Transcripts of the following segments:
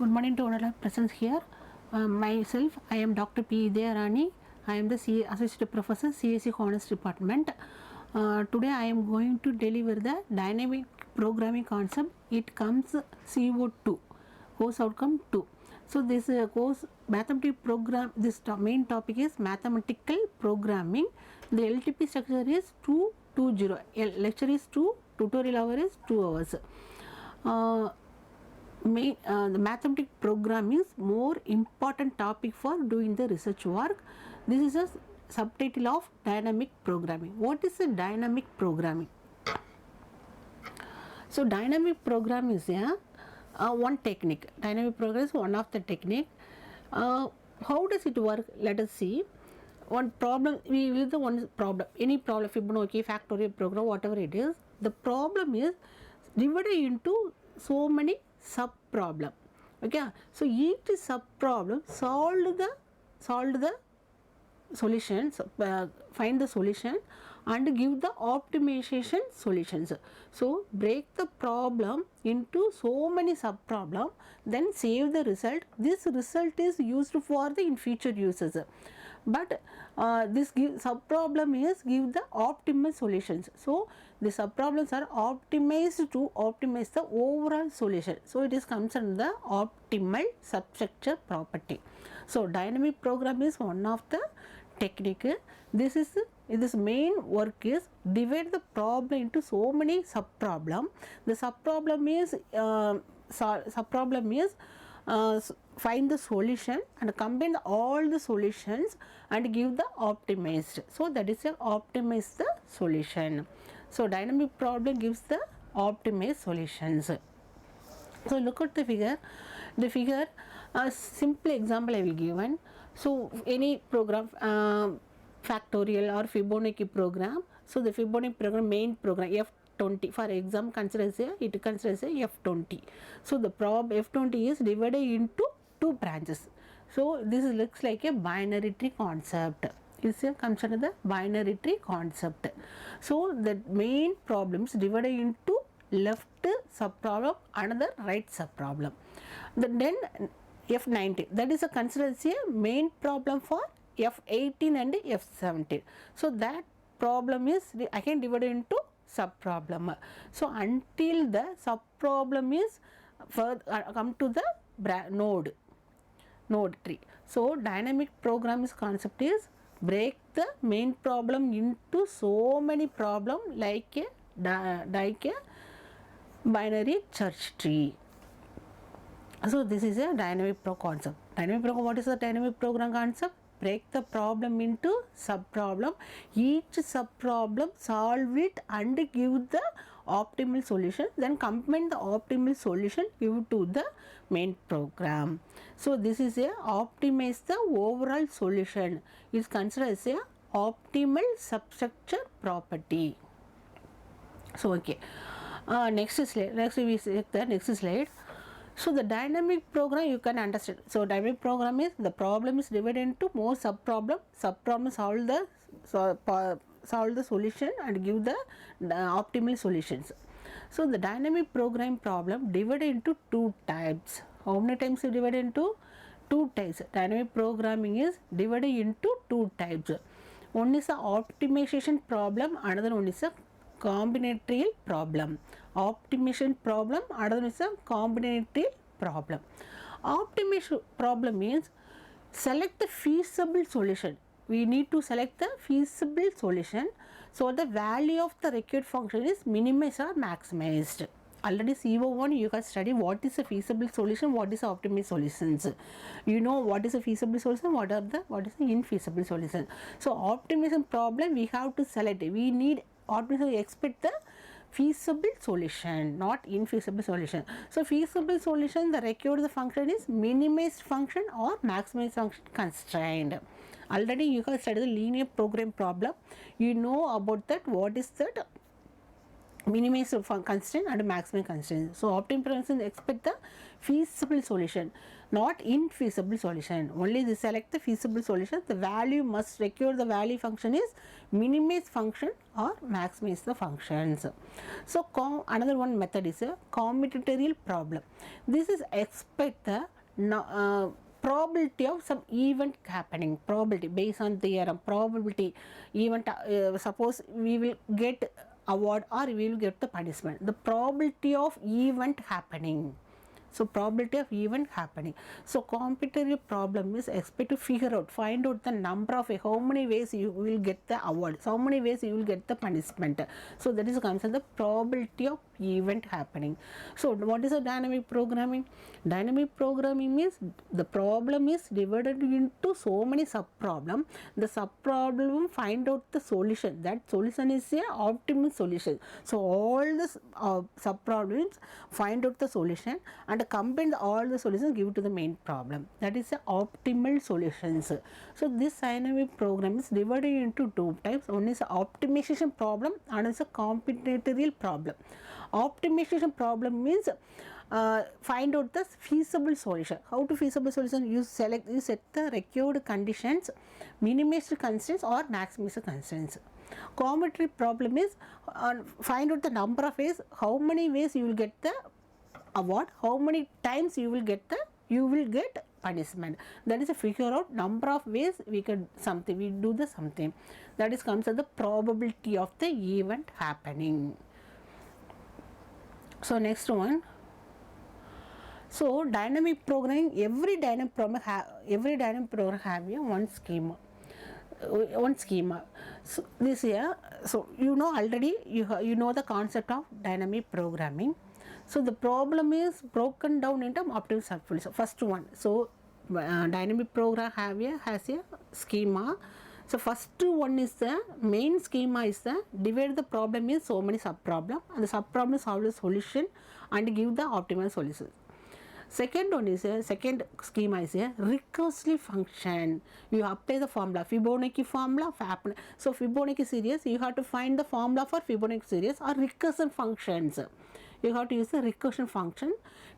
Good morning to all present here. Myself, I am Dr. P. Idayarani. I am the Associate Professor, CSE Honors Department. Today I am going to deliver the dynamic programming concept. It comes CO2, course outcome 2. So this course mathematical program, this main topic is mathematical programming. The LTP structure is 220. Lecture is 2, tutorial hour is 2 hours. The mathematical program is more important topic for doing the research work. This is a subtitle of dynamic programming. What is a dynamic programming? So dynamic program is one technique. Dynamic program is one of the technique. How does it work? Let us see. One problem, we use the one problem, any problem, Fibonacci, factorial program, whatever it is. The problem is divided into so many sub problem. Okay, so each sub problem solve the solution, find the solution and give the optimization solutions. So break the problem into so many sub problem, then save the result. This result is used for the in future uses, but this sub problem is give the optimal solutions. So the sub problems are optimized to optimize the overall solution. So it is considered the optimal substructure property. So dynamic program is one of the technique. This main work is divide the problem into so many sub problem. The sub problem is find the solution and combine all the solutions and give the optimized. So that is a optimize the solution. So dynamic problem gives the optimized solutions. So look at the figure. The figure, a simple example I will give one. So any program, factorial or Fibonacci program. So the Fibonacci program, main program F20, for example, considers a F20. So the F20 is divided into two branches. So this looks like a binary tree concept. Is considered the binary tree concept. So the main problems divided into left sub problem, another right sub problem. Then F19, that is considered a main problem for F18 and F17. So that problem is again divided into sub problem. So until the sub problem is come to the node tree. So dynamic program's concept is break the main problem into so many problem like a binary search tree. So this is a dynamic concept. Dynamic program, what is the dynamic program concept? Break the problem into sub problem. Each sub problem solve it and give the optimal solution. Then combine the optimal solution give to the main program. So this is a optimize the overall solution. Is considered as a optimal substructure property. So okay. Next slide. Next we see the next slide. So the dynamic program you can understand. So dynamic program is the problem is divided into more sub problem. Sub problem solve the solution and give the optimal solutions. So the dynamic program problem divided into two types. How many times you divide into? Two types. Dynamic programming is divided into two types. One is a optimization problem, another one is a combinatorial problem. Optimization problem, another is a combinatorial problem. Optimization problem means select the feasible solution. We need to select the feasible solution so the value of the required function is minimized or maximized. Already CO1 you can study what is a feasible solution, what is a optimized solutions. You know what is a feasible solution, what is the infeasible solution. So optimization problem we have to select. We need optimization, expect the feasible solution, not infeasible solution. So feasible solution, the required the function is minimized function or maximized function constrained. Already you have studied the linear program problem. You know about that, what is that minimized constraint and maximum constraint. So optimization expect the feasible solution, not infeasible solution. Only they select the feasible solution. The value must recur. The value function is minimize function or maximize the functions. So another one method is a combinatorial problem. This is expect the probability of some event happening, probability based on theorem, probability event, suppose we will get award or we will get the punishment, the probability of event happening. So probability of event happening. So competitive problem is expect to figure out, find out the number of how many ways you will get the award, how many ways you will get the punishment. So that is comes as the probability of event happening. So what is a dynamic programming? Dynamic programming means the problem is divided into so many sub problem. The sub problem find out the solution. That solution is a optimal solution. So all the sub problems find out the solution and combine all the solutions, give to the main problem. That is the optimal solutions. So this dynamic program is divided into two types. One is a optimization problem and is a combinatorial problem. Optimization problem means find out the feasible solution. How to feasible solution? You set the required conditions, minimize the constraints or maximize the constraints. Combinatorial problem is find out the number of ways, how many ways you will get the award, how many times you will get punishment. That is a figure out number of ways we can something, we do the something. That is comes as the probability of the event happening. So next one. So dynamic programming, every dynamic program have a one schema. So this here, so you know already, you know the concept of dynamic programming. So the problem is broken down into optimal subfields. So first one, so dynamic program has a schema. So first one is the main schema is the divide the problem in so many sub problem and the sub problem solve the solution and give the optimal solution. Second one is a second schema is a recursive function. You apply the formula, Fibonacci formula. So Fibonacci series, you have to find the formula for Fibonacci series or recursive functions. You have to use the recursion function,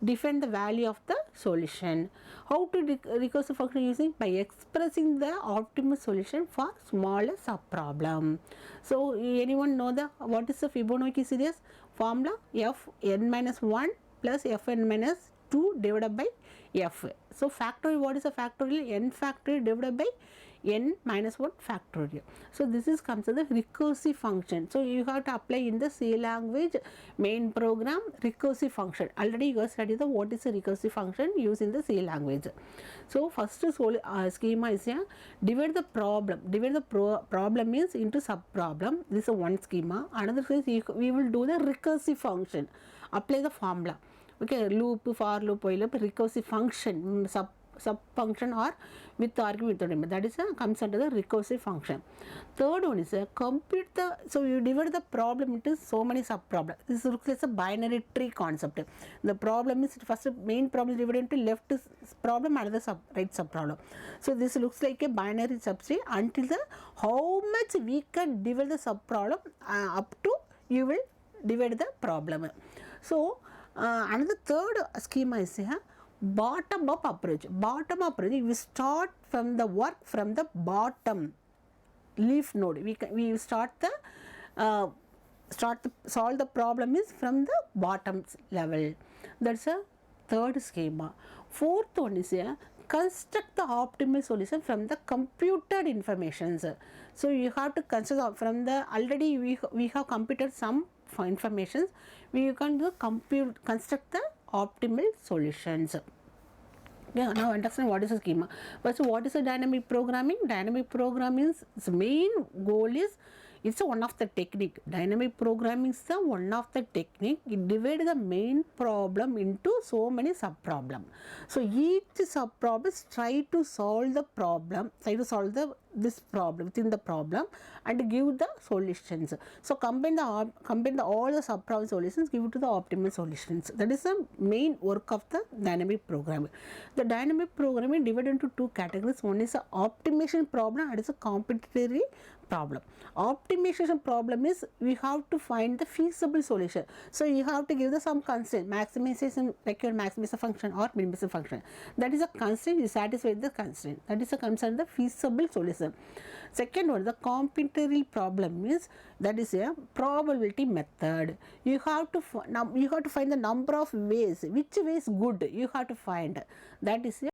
define the value of the solution. How to recursive function using? By expressing the optimal solution for smaller subproblem. So anyone know what is the Fibonacci series? Formula Fn-1 plus Fn-2 divided by F. So factorial, what is a factorial? N factorial divided by N minus 1 factorial. So this is comes as the recursive function. So you have to apply in the C language main program recursive function. Already you have studied what is a recursive function used in the C language. So first schema is divide the problem. Divide the problem is into sub problem. This is one schema. Another is we will do the recursive function. Apply the formula. Okay, loop, for loop, while loop, recursive function, sub function or with argument, that is comes under the recursive function. Third one is compute the, so you divide the problem into so many sub problems. This looks like a binary tree concept. The problem is first main problem is divided into left problem and the right sub problem. So this looks like a binary subtree until the how much we can divide the sub problem up to you will divide the problem. So another third schema is bottom up approach. Bottom up approach, we start from the work from the bottom leaf node. We start the solve the problem is from the bottom level. That's a third schema. Fourth one is construct the optimal solution from the computed informations. So you have to construct from the already we have computed some informations. We can do construct the optimal solutions. Yeah, now understand what is a schema. But so what is a dynamic programming? Dynamic programming's main goal is it's one of the technique. Dynamic programming is one of the technique. It divides the main problem into so many sub problem. So each sub problem try to solve the problem, this problem within the problem and give the solutions. So combine all the sub problem solutions, give it to the optimal solutions. That is the main work of the dynamic programming. The dynamic programming divided into two categories. One is a optimization problem and is a complementary problem. Optimization problem is we have to find the feasible solution. So you have to give the some constraint, maximization, required maximization function or minimization function. That is a constraint, you satisfy the constraint. That is a concern, the feasible solution. Second one, the combinatorial problem is, that is a probability method. You have to find the number of ways, which way is good, you have to find. That is a